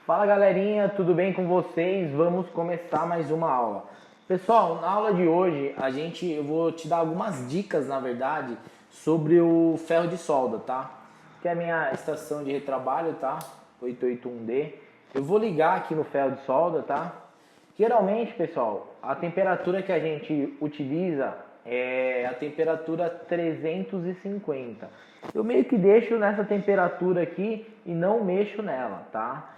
Fala galerinha, tudo bem com vocês? Vamos começar mais uma aula. Pessoal, na aula de hoje eu vou te dar algumas dicas, na verdade, sobre o ferro de solda, tá? Que é a minha estação de retrabalho, tá? 881D. Eu vou ligar aqui no ferro de solda, tá? Geralmente, pessoal, a temperatura que a gente utiliza é a temperatura 350. Eu meio que deixo nessa temperatura aqui e não mexo nela, tá?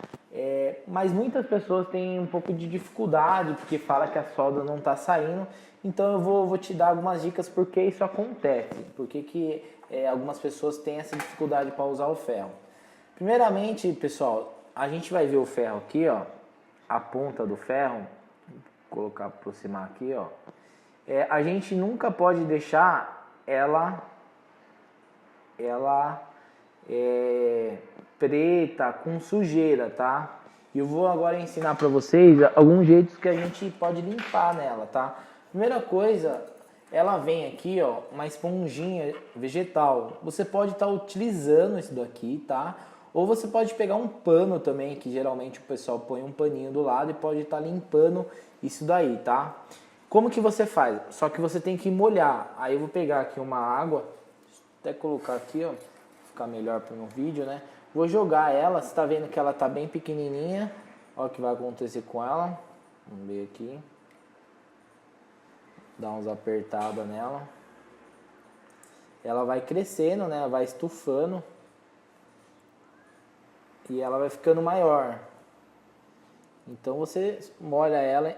Mas muitas pessoas têm um pouco de dificuldade porque fala que a solda não está saindo. Então eu vou te dar algumas dicas porque isso acontece, porque algumas pessoas têm essa dificuldade para usar o ferro. Primeiramente, pessoal, a gente vai ver o ferro aqui, ó, a ponta do ferro, vou colocar, aproximar aqui, ó. A gente nunca pode deixar ela preta, com sujeira, tá? E eu vou agora ensinar para vocês alguns jeitos que a gente pode limpar nela, tá? Primeira coisa, ela vem aqui, ó, uma esponjinha vegetal. Você pode estar utilizando isso daqui, tá? Ou você pode pegar um pano também, que geralmente o pessoal põe um paninho do lado e pode estar limpando isso daí, tá? Como que você faz? Só que você tem que molhar. Aí eu vou pegar aqui uma água, até colocar aqui, ó, ficar melhor para no vídeo, né? Vou jogar ela, você tá vendo que ela tá bem pequenininha. Olha o que vai acontecer com ela. Vamos ver aqui. Dá uns apertadas nela. Ela vai crescendo, né? Vai estufando. E ela vai ficando maior. Então você molha ela,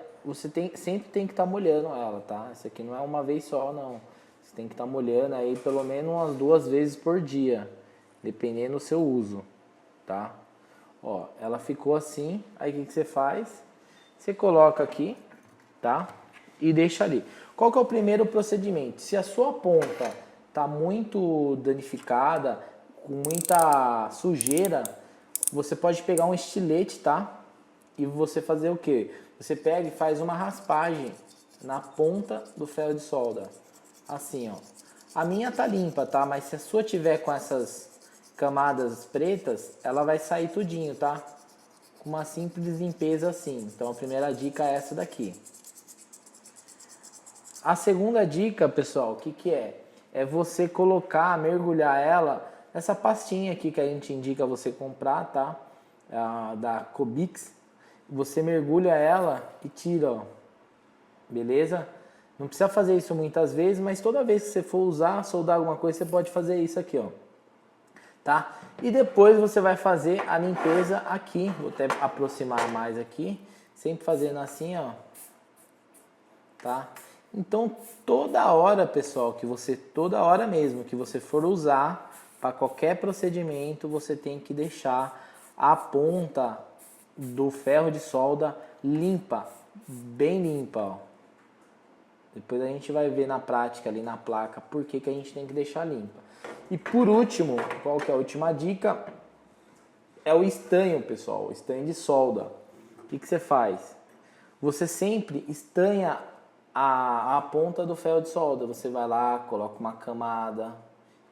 sempre tem que estar molhando ela, tá? Isso aqui não é uma vez só, não. Você tem que estar molhando aí pelo menos umas 2 vezes por dia, dependendo do seu uso, tá? Ó, ela ficou assim, aí o que você faz? Você coloca aqui, tá? E deixa ali. Qual que é o primeiro procedimento? Se a sua ponta tá muito danificada, com muita sujeira, você pode pegar um estilete, tá? E você fazer o que? Você pega e faz uma raspagem na ponta do ferro de solda. Assim, ó. A minha tá limpa, tá? Mas se a sua tiver com essas camadas pretas, ela vai sair tudinho, tá? Com uma simples limpeza assim. Então a primeira dica é essa daqui. A segunda dica, pessoal, o que que é? É você colocar, mergulhar ela nessa pastinha aqui que a gente indica você comprar, tá? Da Cobix. Você mergulha ela e tira, ó. Beleza? Não precisa fazer isso muitas vezes, mas toda vez que você for usar, soldar alguma coisa, você pode fazer isso aqui, ó. Tá? E depois você vai fazer a limpeza aqui. Vou até aproximar mais aqui. Sempre fazendo assim, ó. Tá? Então, toda hora, pessoal, toda hora mesmo que você for usar para qualquer procedimento, você tem que deixar a ponta do ferro de solda limpa, bem limpa, ó. Depois a gente vai ver na prática ali na placa por que a gente tem que deixar limpa. E por último, qual que é a última dica? É o estanho, pessoal, o estanho de solda. O que você faz? Você sempre estanha a ponta do ferro de solda. Você vai lá, coloca uma camada,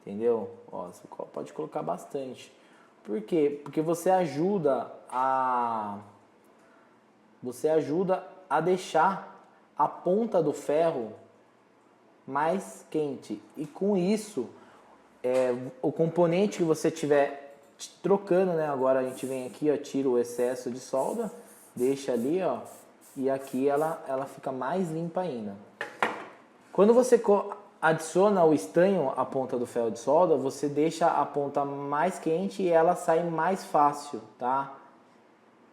entendeu? Ó, você pode colocar bastante. Por quê? Porque você ajuda a deixar a ponta do ferro mais quente. E com isso, o componente que você tiver trocando, né? Agora a gente vem aqui, ó, tira o excesso de solda, deixa ali, ó, e aqui ela fica mais limpa ainda. Quando você adiciona o estanho à ponta do ferro de solda, você deixa a ponta mais quente e ela sai mais fácil, tá?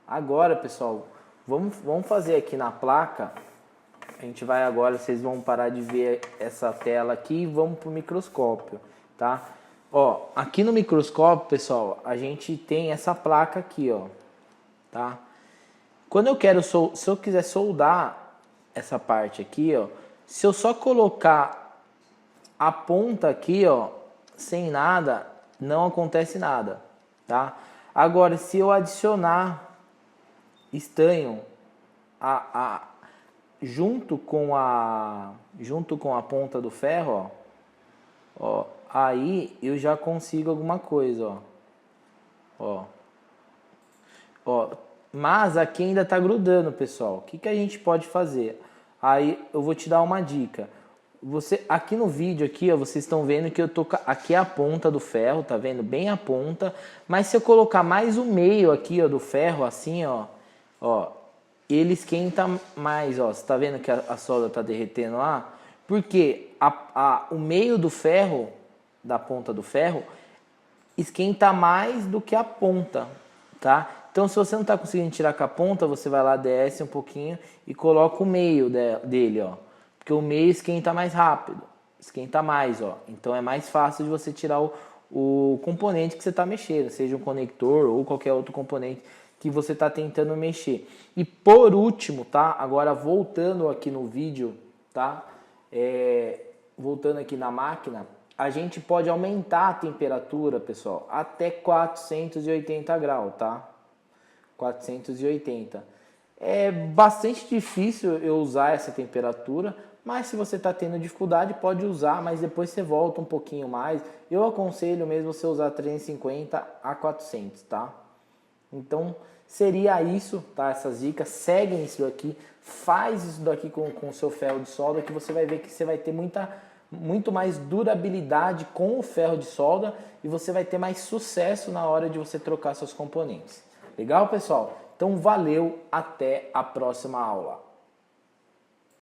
Agora, pessoal, vamos fazer aqui na placa. A gente vai agora, vocês vão parar de ver essa tela aqui e vamos pro microscópio, tá? Ó, aqui no microscópio, pessoal, a gente tem essa placa aqui, ó, tá? Quando se eu quiser soldar essa parte aqui, ó, se eu só colocar a ponta aqui, ó, sem nada, não acontece nada, tá? Agora, se eu adicionar estanho junto com a ponta do ferro, ó, aí eu já consigo alguma coisa, ó. Mas aqui ainda tá grudando, pessoal. O que que a gente pode fazer? Aí eu vou te dar uma dica. Você aqui no vídeo aqui, ó, vocês estão vendo que eu tô aqui é a ponta do ferro, tá vendo? Bem a ponta. Mas se eu colocar mais o meio aqui, ó, do ferro assim, ó, ele esquenta mais, ó. Você tá vendo que a solda tá derretendo lá? Porque o meio do ferro, da ponta do ferro, esquenta mais do que a ponta, tá? Então, se você não está conseguindo tirar com a ponta, você vai lá, desce um pouquinho e coloca o meio dele, ó. Porque o meio esquenta mais rápido, esquenta mais, ó. Então, é mais fácil de você tirar o componente que você está mexendo, seja um conector ou qualquer outro componente que você está tentando mexer. E por último, tá? Agora, voltando aqui no vídeo, tá? Voltando aqui na máquina, a gente pode aumentar a temperatura, pessoal, até 480 graus, tá? 480. É bastante difícil eu usar essa temperatura, mas se você está tendo dificuldade, pode usar, mas depois você volta um pouquinho mais. Eu aconselho mesmo você usar 350 a 400, tá? Então, seria isso, tá? Essas dicas, seguem isso daqui, faz isso daqui com o seu ferro de solda, que você vai ver que você vai ter muito mais durabilidade com o ferro de solda e você vai ter mais sucesso na hora de você trocar seus componentes. Legal, pessoal? Então, valeu, até a próxima aula.